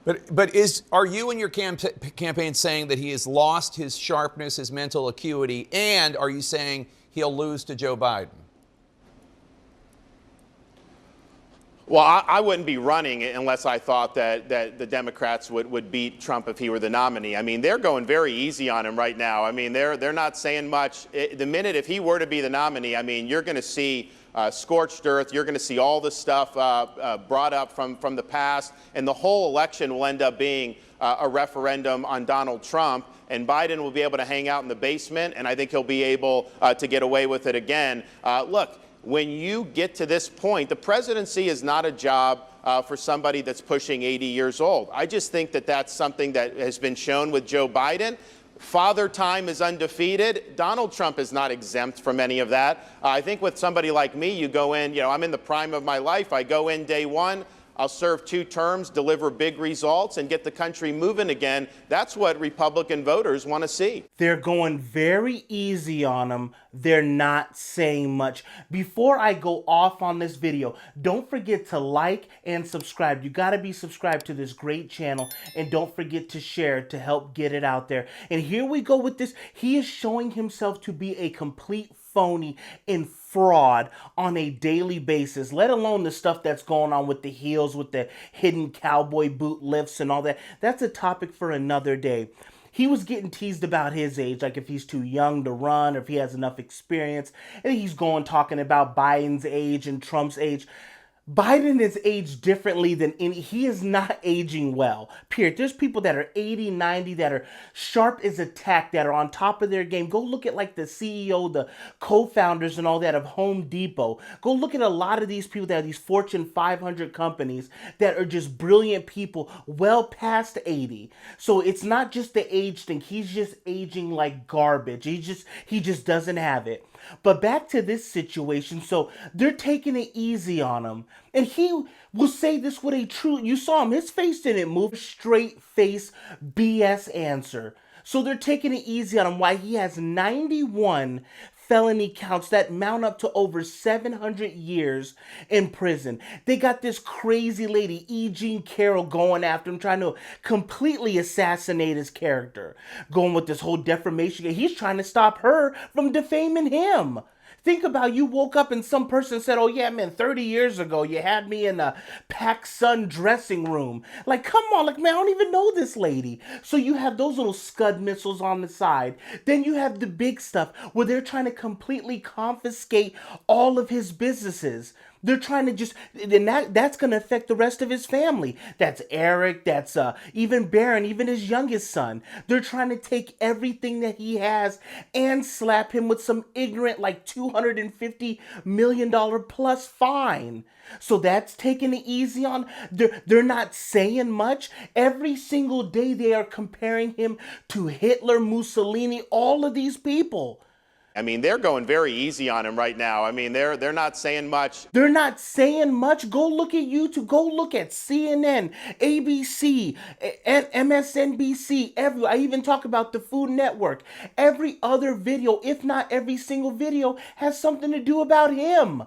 But are you and your campaign saying that he has lost his sharpness, his mental acuity, and are you saying he'll lose to Joe Biden? Well, I wouldn't be running unless I thought that the Democrats would beat Trump if he were the nominee. I mean, they're going very easy on him right now. I mean, they're not saying much. The minute if he were to be the nominee, I mean, you're going to see scorched earth. You're going to see all this stuff brought up from the past, and the whole election will end up being a referendum on Donald Trump. And Biden will be able to hang out in the basement, and I think he'll be able to get away with it again. Look. When you get to this point, the presidency is not a job for somebody that's pushing 80 years old. I just think that that's something that has been shown with Joe Biden. Father time is undefeated. Donald Trump is not exempt from any of that. I think with somebody like me, you go in, I'm in the prime of my life. I go in day one. I'll serve 2 terms, deliver big results, and get the country moving again. That's what Republican voters want to see. They're going very easy on him. They're not saying much. Before I go off on this video, don't forget to like and subscribe. You got to be subscribed to this great channel, and don't forget to share to help get it out there. And here we go with this. He is showing himself to be a complete phony and fraud on a daily basis, let alone the stuff that's going on with the heels, with the hidden cowboy boot lifts and all that. That's a topic for another day. He was getting teased about his age, like if he's too young to run or if he has enough experience. And he's going talking about Biden's age and Trump's age. Biden is aged differently than he is not aging well, period. There's people that are 80, 90, that are sharp as a tack, that are on top of their game. Go look at like the CEO, the co-founders and all that of Home Depot. Go look at a lot of these people that have these Fortune 500 companies that are just brilliant people well past 80. So it's not just the age thing. He's just aging like garbage. He just doesn't have it. But back to this situation, so they're taking it easy on him. And he will say this with a true, you saw him, his face didn't move, straight face BS answer. So they're taking it easy on him. Why? He has 91 felony counts that mount up to over 700 years in prison. They got this crazy lady, E. Jean Carroll, going after him, trying to completely assassinate his character. Going with this whole defamation. He's trying to stop her from defaming him. Think about, you woke up and some person said, oh yeah, man, 30 years ago, you had me in a PacSun dressing room. Like, come on, like, man, I don't even know this lady. So you have those little Scud missiles on the side. Then you have the big stuff where they're trying to completely confiscate all of his businesses. They're trying to just, and that's going to affect the rest of his family. That's Eric, that's even Barron, even his youngest son. They're trying to take everything that he has and slap him with some ignorant, like $250 million plus fine. So that's taking it easy on. They're not saying much. Every single day they are comparing him to Hitler, Mussolini, all of these people. I mean, they're going very easy on him right now. I mean, they're not saying much. They're not saying much. Go look at YouTube. Go look at CNN, ABC, and MSNBC. I even talk about the Food Network. Every other video, if not every single video, has something to do about him.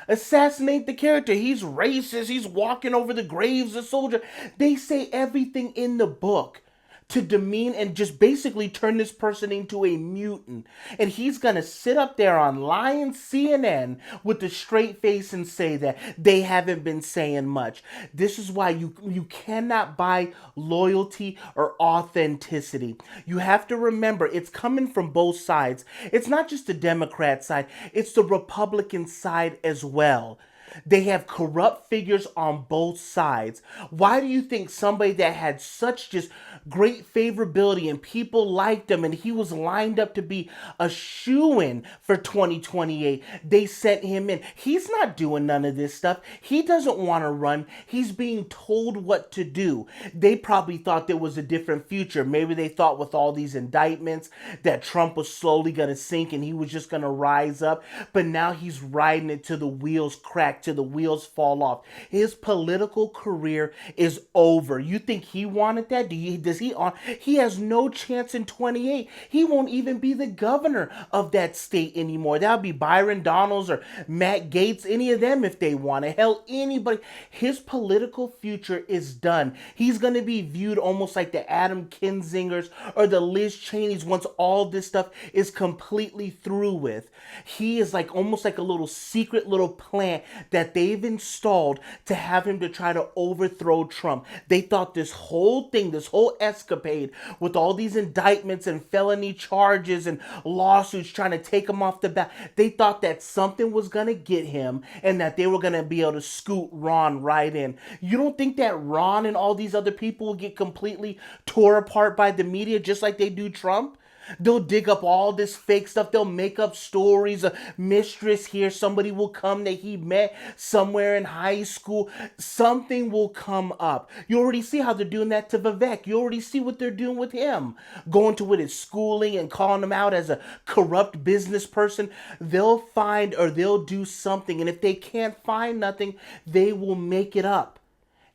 Assassinate the character. He's racist. He's walking over the graves of soldiers. They say everything in the book to demean and just basically turn this person into a mutant. And he's gonna sit up there on Lion CNN with a straight face and say that they haven't been saying much. This is why you cannot buy loyalty or authenticity. You have to remember, it's coming from both sides. It's not just the Democrat side, it's the Republican side as well. They have corrupt figures on both sides. Why do you think somebody that had such just great favorability and people liked him and he was lined up to be a shoo-in for 2028, they sent him in? He's not doing none of this stuff. He doesn't want to run. He's being told what to do. They probably thought there was a different future. Maybe they thought with all these indictments that Trump was slowly going to sink and he was just going to rise up. But now he's riding it till the wheels crack. back till the wheels fall off. His political career is over. You think he wanted that? He has no chance in 28. He won't even be the governor of that state anymore. That'll be Byron Donalds or Matt Gaetz, any of them if they want it. Hell, anybody. His political future is done. He's going to be viewed almost like the Adam Kinzingers or the Liz Cheneys once all this stuff is completely through with. He is like almost like a little secret little plant that they've installed to have him to try to overthrow Trump. They thought this whole thing, this whole escapade with all these indictments and felony charges and lawsuits trying to take him off the bat, they thought that something was going to get him and that they were going to be able to scoot Ron right in. You don't think that Ron and all these other people will get completely tore apart by the media just like they do Trump? They'll dig up all this fake stuff. They'll make up stories. A mistress here. Somebody will come that he met somewhere in high school. Something will come up. You already see how they're doing that to Vivek. You already see what they're doing with him. Going to with his schooling and calling him out as a corrupt business person. They'll find or they'll do something. And if they can't find nothing, they will make it up.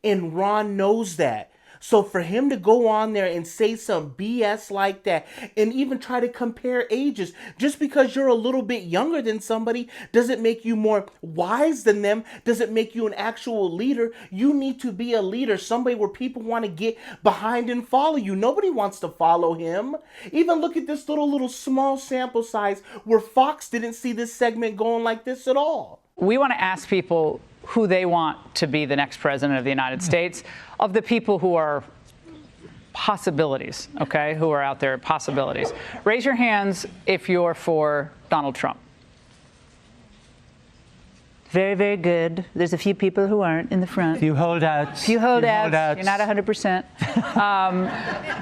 And Ron knows that. So for him to go on there and say some BS like that and even try to compare ages, just because you're a little bit younger than somebody doesn't make you more wise than them, doesn't make you an actual leader. You need to be a leader, somebody where people want to get behind and follow you. Nobody wants to follow him. Even look at this little small sample size where Fox didn't see this segment going like this at all. We want to ask people who they want to be the next president of the United States, of the people who are possibilities, okay, who are out there, possibilities. Raise your hands if you're for Donald Trump. Very, very good. There's a few people who aren't in the front. Few holdouts. Few holdouts. You're not 100%.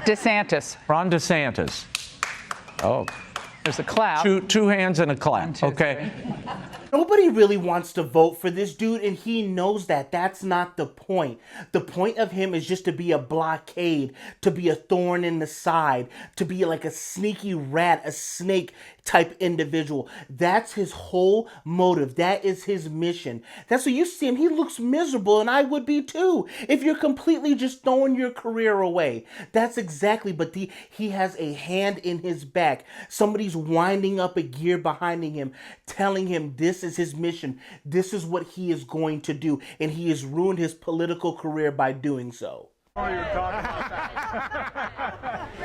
DeSantis. Ron DeSantis. Oh. There's a clap. Two hands and a clap. 1, 2, okay. 3. Nobody really wants to vote for this dude, and he knows that. That's not the point. The point of him is just to be a blockade, to be a thorn in the side, to be like a sneaky rat, a snake type individual. That's his whole motive. That is his mission. That's what you see him. He looks miserable, and I would be too if you're completely just throwing your career away. That's exactly, but he has a hand in his back. Somebody's winding up a gear behind him, telling him this is his mission. This is what he is going to do, and he has ruined his political career by doing so.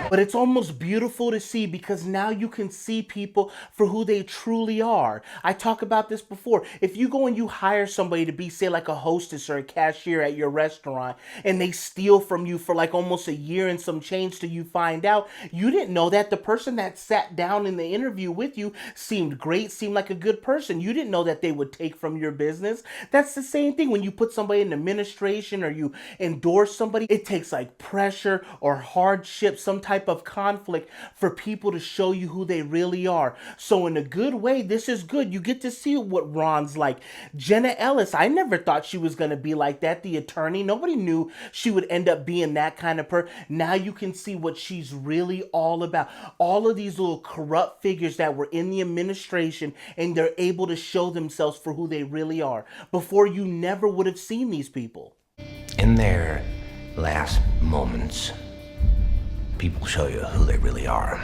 But it's almost beautiful to see because now you can see people for who they truly are. I talk about this before. If you go and you hire somebody to be, say, like a hostess or a cashier at your restaurant, and they steal from you for like almost a year and some change till you find out, you didn't know that the person that sat down in the interview with you seemed great, seemed like a good person. You didn't know that they would take from your business. That's the same thing when you put somebody in administration or you endorse somebody. It takes like pressure or hardship, some type of conflict for people to show you who they really are. So in a good way, this is good. You get to see what Ron's like. Jenna Ellis, I never thought she was going to be like that, the attorney. Nobody knew she would end up being that kind of person. Now you can see what she's really all about. All of these little corrupt figures that were in the administration, and they're able to show themselves for who they really are. Before, you never would have seen these people. In their last moments, people show you who they really are.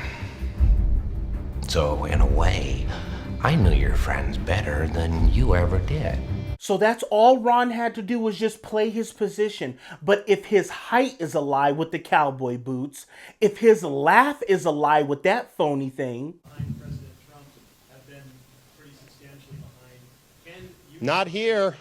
So in a way, I knew your friends better than you ever did. So that's all Ron had to do was just play his position. But if his height is a lie with the cowboy boots, if his laugh is a lie with that phony thing. President Trump have been pretty substantially behind. Not here.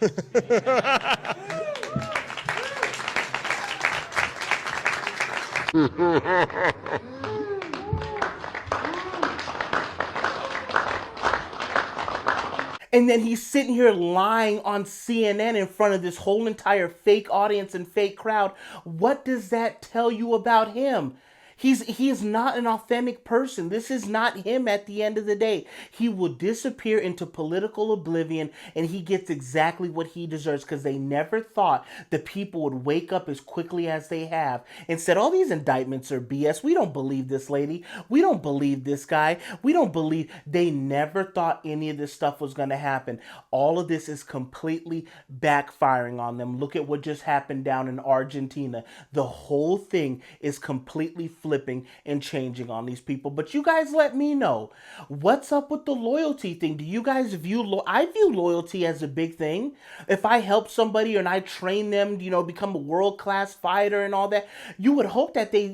And then he's sitting here lying on CNN in front of this whole entire fake audience and fake crowd. What does that tell you about him? He is not an authentic person. This is not him at the end of the day. He will disappear into political oblivion, and he gets exactly what he deserves, because they never thought the people would wake up as quickly as they have and said, all these indictments are BS. We don't believe this lady. We don't believe this guy. We don't believe. They never thought any of this stuff was going to happen. All of this is completely backfiring on them. Look at what just happened down in Argentina. The whole thing is completely flipping and changing on these people. But you guys let me know, what's up with the loyalty thing? Do you guys view I view loyalty as a big thing. If I help somebody and I train them, become a world-class fighter and all that, you would hope that they,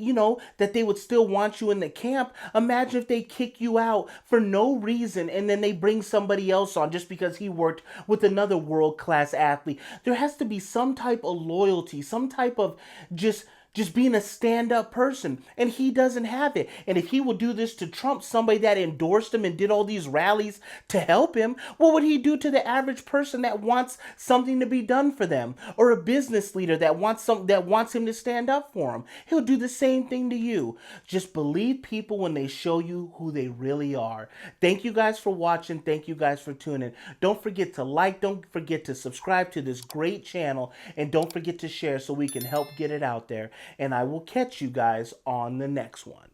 that they would still want you in the camp. Imagine if they kick you out for no reason and then they bring somebody else on just because he worked with another world-class athlete. There has to be some type of loyalty, some type of just being a stand-up person, and he doesn't have it. And if he would do this to Trump, somebody that endorsed him and did all these rallies to help him, what would he do to the average person that wants something to be done for them, or a business leader that wants him to stand up for him? He'll do the same thing to you. Just believe people when they show you who they really are. Thank you guys for watching. Thank you guys for tuning in. Don't forget to like, don't forget to subscribe to this great channel, and don't forget to share so we can help get it out there. And I will catch you guys on the next one.